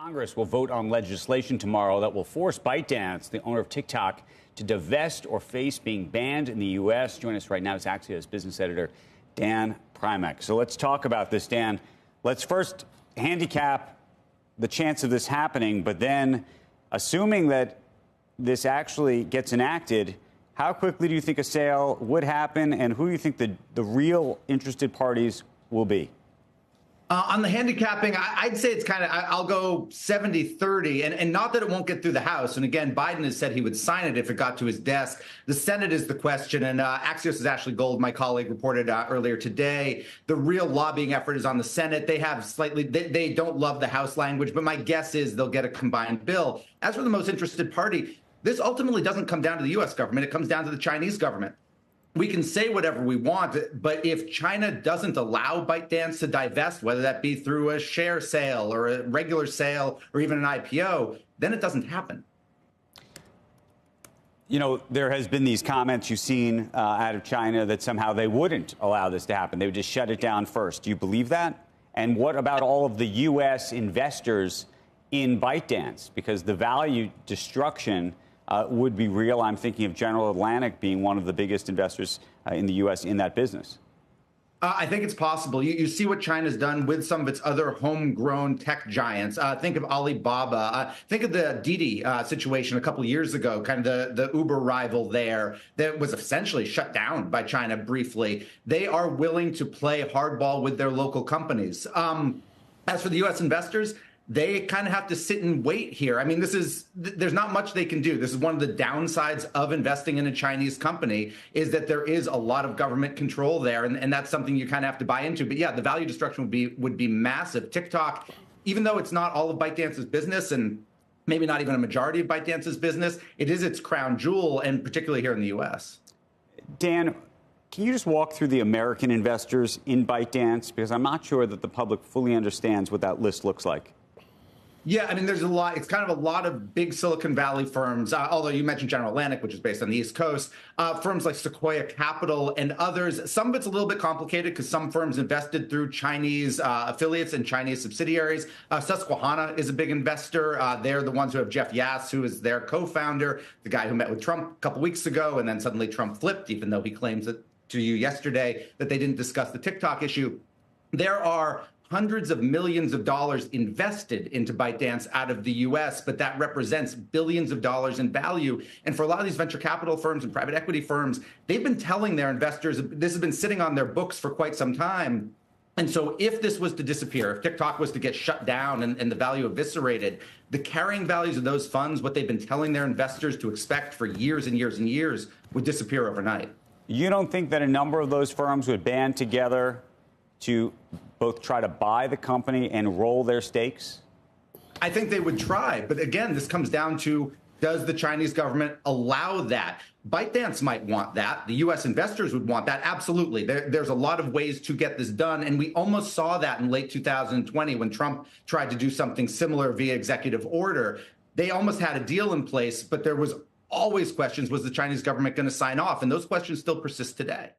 Congress will vote on legislation tomorrow that will force ByteDance, the owner of TikTok, to divest or face being banned in the U.S. Joining us right now is Axios business editor Dan Primack. So let's talk about this, Dan. Let's first handicap the chance of this happening, but then, assuming that this actually gets enacted, how quickly do you think a sale would happen, and who do you think the real interested parties will be? On the handicapping, I'd say it's kind of, I'll go 70-30, and not that it won't get through the House. And again, Biden has said he would sign it if it got to his desk. The Senate is the question, and Axios' Ashley Gold, my colleague, reported earlier today, the real lobbying effort is on the Senate. They have they don't love the House language, but my guess is they'll get a combined bill. As for the most interested party, this ultimately doesn't come down to the U.S. government. It comes down to the Chinese government. We can say whatever we want, but if China doesn't allow ByteDance to divest, whether that be through a share sale or a regular sale or even an IPO, then it doesn't happen. You know, there has been these comments you've seen out of China that somehow they wouldn't allow this to happen. They would just shut it down first. Do you believe that? And what about all of the U.S. investors in ByteDance? Because the value destruction would be real. I'm thinking of General Atlantic being one of the biggest investors in the U.S. in that business. I think it's possible. You see what China's done with some of its other homegrown tech giants. Think of Alibaba. Think of the Didi situation a couple of years ago, kind of the Uber rival there that was essentially shut down by China briefly. They are willing to play hardball with their local companies. As for the U.S. investors, they kind of have to sit and wait here. I mean, there's not much they can do. This is one of the downsides of investing in a Chinese company, is that there is a lot of government control there, and that's something you kind of have to buy into. But yeah, the value destruction would be massive. TikTok, even though it's not all of ByteDance's business and maybe not even a majority of ByteDance's business, it is its crown jewel, and particularly here in the U.S. Dan, can you just walk through the American investors in ByteDance? Because I'm not sure that the public fully understands what that list looks like. Yeah, I mean, there's a lot. It's kind of a lot of big Silicon Valley firms, although you mentioned General Atlantic, which is based on the East Coast, firms like Sequoia Capital and others. Some of it's a little bit complicated because some firms invested through Chinese affiliates and Chinese subsidiaries. Susquehanna is a big investor. They're the ones who have Jeff Yass, who is their co-founder, the guy who met with Trump a couple weeks ago, and then suddenly Trump flipped, even though he claims it to you yesterday that they didn't discuss the TikTok issue. There are hundreds of millions of dollars invested into ByteDance out of the U.S., but that represents billions of dollars in value. And for a lot of these venture capital firms and private equity firms, they've been telling their investors, this has been sitting on their books for quite some time. And so if this was to disappear, if TikTok was to get shut down and the value eviscerated, the carrying values of those funds, what they've been telling their investors to expect for years and years and years, would disappear overnight. You don't think that a number of those firms would band together to both try to buy the company and roll their stakes? I think they would try. But again, this comes down to, does the Chinese government allow that? ByteDance might want that. The U.S. investors would want that. Absolutely. There's a lot of ways to get this done. And we almost saw that in late 2020 when Trump tried to do something similar via executive order. They almost had a deal in place, but there was always questions. Was the Chinese government going to sign off? And those questions still persist today.